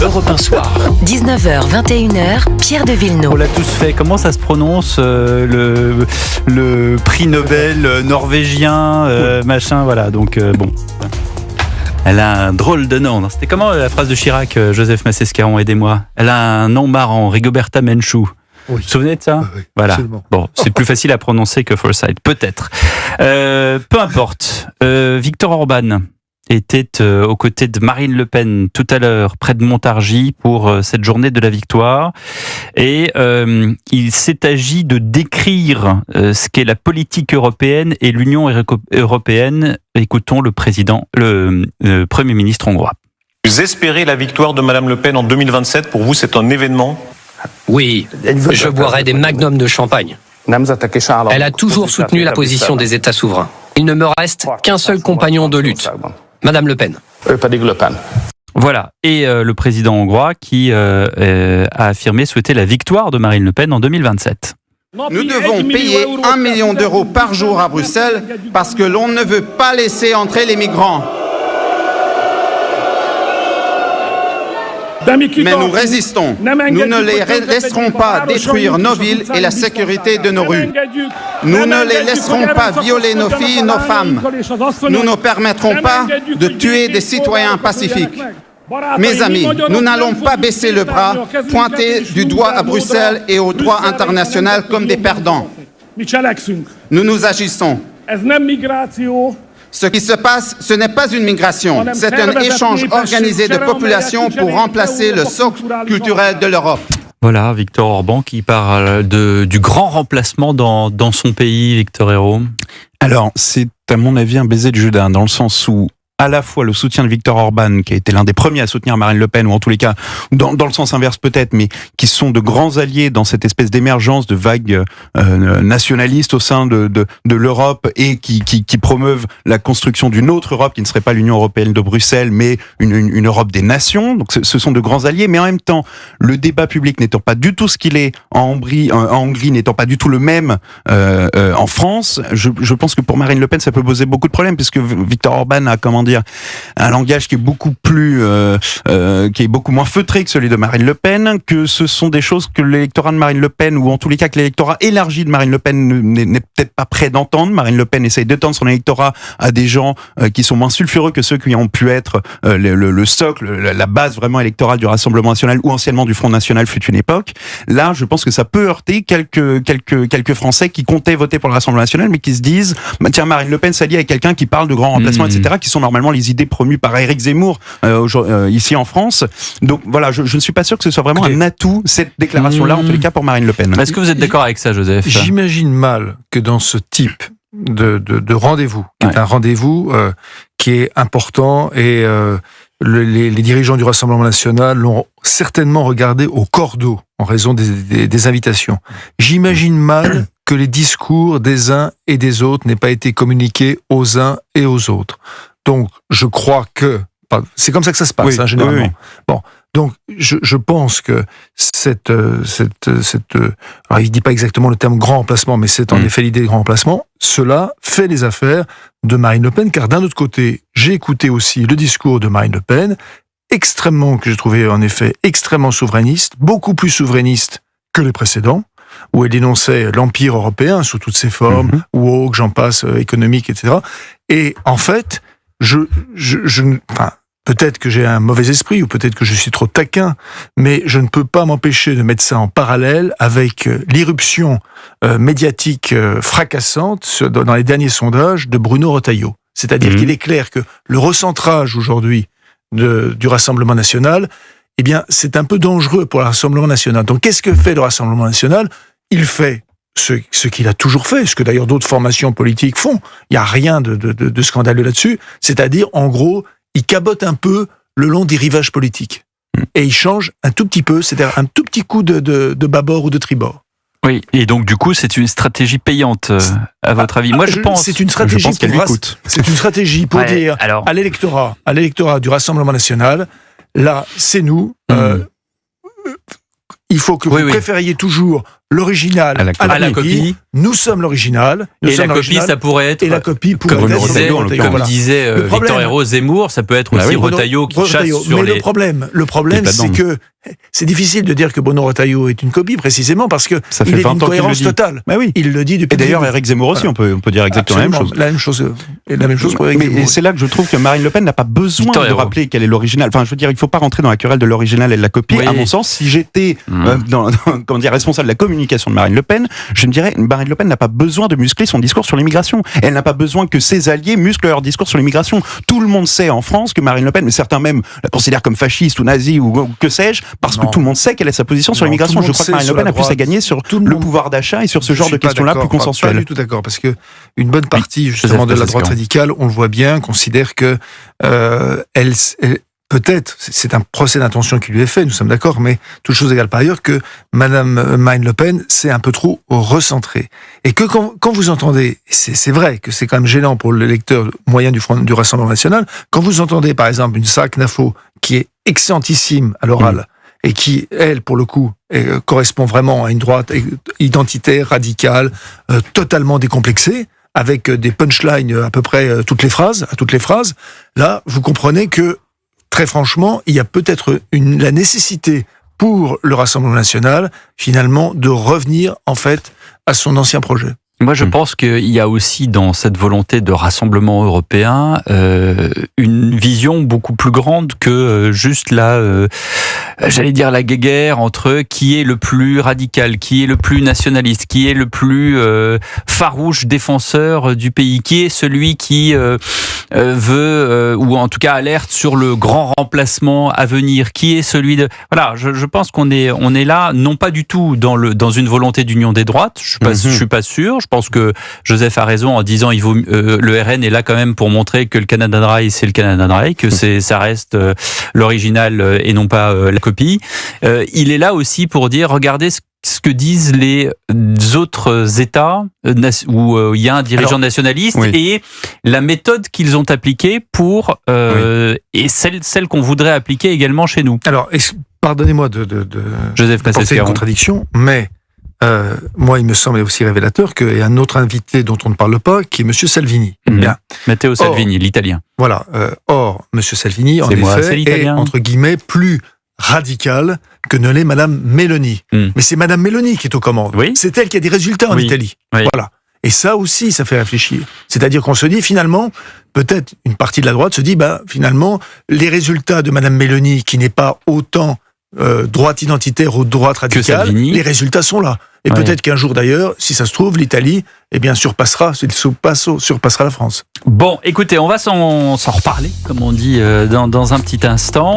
Europe 1 Soir. 19h, 21h, Pierre de Villeneuve. On l'a tous fait. Comment ça se prononce le prix Nobel norvégien, machin, voilà. Donc bon. Elle a un drôle de nom. C'était comment la phrase de Chirac, Joseph Massescaron, aidez-moi. Elle a un nom marrant, Rigoberta Menchú. Oui. Vous vous souvenez de ça? Oui, voilà. absolument. Bon, c'est plus facile à prononcer que Forsyth, peut-être. Peu importe. Viktor Orban était aux côtés de Marine Le Pen tout à l'heure près de Montargis pour cette journée de la victoire, et il s'est agi de décrire ce qu'est la politique européenne et l'Union européenne. Écoutons le Premier ministre hongrois. Vous espérez la victoire de Madame Le Pen en 2027? Pour vous, c'est un événement? Oui, je boirai des magnums de champagne. Elle a toujours soutenu la position des États souverains. Il ne me reste qu'un seul compagnon de lutte, Madame Le Pen. Voilà, et le président hongrois qui a affirmé souhaiter la victoire de Marine Le Pen en 2027. Nous devons payer 1 million d'euros par jour à Bruxelles parce que l'on ne veut pas laisser entrer les migrants. Mais nous résistons. Nous ne les laisserons pas détruire nos villes et la sécurité de nos rues. Nous ne les laisserons pas violer nos filles et nos femmes. Nous ne permettrons pas de tuer des citoyens pacifiques. Mes amis, nous n'allons pas baisser le bras, pointer du doigt à Bruxelles et au droit international comme des perdants. Nous agissons. Ce qui se passe, ce n'est pas une migration, c'est un échange organisé de populations pour remplacer le socle culturel de l'Europe. Voilà, Viktor Orban qui parle du grand remplacement dans son pays, Victor Hérault. Alors, c'est à mon avis un baiser de Judas, dans le sens où à la fois le soutien de Viktor Orban, qui a été l'un des premiers à soutenir Marine Le Pen, ou en tous les cas, dans le sens inverse peut-être, mais qui sont de grands alliés dans cette espèce d'émergence de vagues nationalistes au sein de l'Europe, et qui promeuvent la construction d'une autre Europe qui ne serait pas l'Union européenne de Bruxelles, mais une Europe des nations. Donc ce sont de grands alliés, mais en même temps, le débat public n'étant pas du tout ce qu'il est en Hongrie n'étant pas du tout le même en France, je pense que pour Marine Le Pen, ça peut poser beaucoup de problèmes, puisque Viktor Orban a, un langage qui est beaucoup plus, qui est beaucoup moins feutré que celui de Marine Le Pen, que ce sont des choses que l'électorat de Marine Le Pen, ou en tous les cas que l'électorat élargi de Marine Le Pen n'est peut-être pas prêt d'entendre. Marine Le Pen essaye d'étendre son électorat à des gens qui sont moins sulfureux que ceux qui ont pu être le socle, la base vraiment électorale du Rassemblement national, ou anciennement du Front national fut une époque. Là, je pense que ça peut heurter quelques Français qui comptaient voter pour le Rassemblement national, mais qui se disent, tiens, Marine Le Pen s'allie avec quelqu'un qui parle de grands remplacements, etc., qui sont normalement les idées promues par Éric Zemmour ici en France. Donc voilà, je ne suis pas sûr que ce soit vraiment un atout, cette déclaration-là, en tous les cas pour Marine Le Pen. Est-ce que vous êtes d'accord avec ça, Joseph? J'imagine mal que dans ce type de rendez-vous, qui est un rendez-vous qui est important, et les dirigeants du Rassemblement national l'ont certainement regardé au cordeau en raison des invitations. J'imagine mal que les discours des uns et des autres n'aient pas été communiqués aux uns et aux autres. Donc, je crois que c'est comme ça que ça se passe, généralement. Oui. Bon, donc je pense que cette alors il dit pas exactement le terme grand remplacement, mais c'est en effet l'idée de grand remplacement. Cela fait les affaires de Marine Le Pen, car d'un autre côté, j'ai écouté aussi le discours de Marine Le Pen, que j'ai trouvé en effet extrêmement souverainiste, beaucoup plus souverainiste que les précédents, où elle dénonçait l'empire européen sous toutes ses formes, woke, j'en passe, économique, etc. Et en fait, peut-être que j'ai un mauvais esprit, ou peut-être que je suis trop taquin, mais je ne peux pas m'empêcher de mettre ça en parallèle avec l'irruption médiatique fracassante dans les derniers sondages de Bruno Retailleau. C'est-à-dire qu'il est clair que le recentrage aujourd'hui du Rassemblement national, eh bien, c'est un peu dangereux pour le Rassemblement national. Donc, qu'est-ce que fait le Rassemblement national? Il fait ce qu'il a toujours fait, ce que d'ailleurs d'autres formations politiques font. Il n'y a rien de scandaleux là-dessus. C'est-à-dire, en gros, il cabote un peu le long des rivages politiques. Et il change un tout petit peu, c'est-à-dire un tout petit coup de bâbord ou de tribord. Oui, et donc du coup, c'est une stratégie payante, à votre avis? Moi, je pense. C'est une stratégie qu'elle lui coûte. C'est une stratégie pour dire à l'électorat du Rassemblement national, là, c'est nous. Il faut que vous préfériez toujours l'original à la copie. Nous sommes l'original. Et la copie, ça pourrait être... Et la copie pourrait être... Comme disait Victor Hérault, Zemmour, ça peut être aussi Retailleau qui chasse sur les... Le problème, c'est que c'est difficile de dire que Bruno Retailleau est une copie, précisément parce que il est d'une cohérence totale. Il le dit depuis. Et d'ailleurs, Éric Zemmour aussi, on peut dire exactement la même chose. La même chose pour Éric Zemmour. Et c'est là que je trouve que Marine Le Pen n'a pas besoin de rappeler quelle est l'original. Enfin, je veux dire, il ne faut pas rentrer dans la querelle de l'original et de la copie. À mon sens, si j'étais responsable de la communication de Marine Le Pen, je me dirais, Marine Le Pen n'a pas besoin de muscler son discours sur l'immigration. Elle n'a pas besoin que ses alliés musclent leur discours sur l'immigration. Tout le monde sait en France que Marine Le Pen, mais certains même la considèrent comme fasciste ou nazie ou que sais-je, parce que tout le monde sait quelle est sa position sur l'immigration. Je crois que Marine Le Pen a plus à gagner sur le pouvoir d'achat et sur ce genre de questions-là plus consensuelles. Pas du tout d'accord, parce que une bonne partie justement de la droite radicale, on le voit bien, considère que elle peut-être, c'est un procès d'intention qui lui est fait, nous sommes d'accord, mais toute chose égale par ailleurs, que Madame Marine Le Pen s'est un peu trop recentrée. Et que quand vous entendez, c'est vrai que c'est quand même gênant pour le lecteur moyen du Rassemblement National, quand vous entendez par exemple une Sarah Knafo qui est excellentissime à l'oral, et qui, elle, pour le coup, correspond vraiment à une droite identitaire, radicale, totalement décomplexée, avec des punchlines à peu près à toutes les phrases, là, vous comprenez que, très franchement, il y a peut-être la nécessité pour le Rassemblement National, finalement, de revenir, en fait, à son ancien projet. Moi, je pense qu'il y a aussi dans cette volonté de rassemblement européen une vision beaucoup plus grande que juste j'allais dire la guéguerre entre qui est le plus radical, qui est le plus nationaliste, qui est le plus farouche défenseur du pays, qui est celui qui veut, ou en tout cas alerte sur le grand remplacement à venir, qui est celui de... Voilà, je pense qu'on est là, non pas du tout dans une volonté d'union des droites, je suis pas sûr. Je pense que Joseph a raison en disant le RN est là quand même pour montrer que le Canada Dry c'est le Canada Dry, que ça reste l'original et non pas la copie. Il est là aussi pour dire regardez ce que disent les autres États où il y a un dirigeant nationaliste et la méthode qu'ils ont appliquée pour et celle qu'on voudrait appliquer également chez nous. Alors pardonnez-moi de Joseph porter une contradiction, mais moi, il me semble aussi révélateur qu'il y a un autre invité dont on ne parle pas, qui est Monsieur Salvini. Bien. Matteo Salvini, l'italien. Voilà. Or, Monsieur Salvini, en effet, est, entre guillemets, plus radical que ne l'est Madame Meloni. Mais c'est Madame Meloni qui est aux commandes. C'est elle qui a des résultats en Italie. Voilà. Et ça aussi, ça fait réfléchir. C'est-à-dire qu'on se dit, finalement, peut-être une partie de la droite se dit, finalement, les résultats de Madame Meloni, qui n'est pas autant droite identitaire ou droite radicale, les résultats sont là. Et peut-être qu'un jour d'ailleurs, si ça se trouve, l'Italie surpassera la France. Bon, écoutez, on va s'en reparler, comme on dit, dans un petit instant.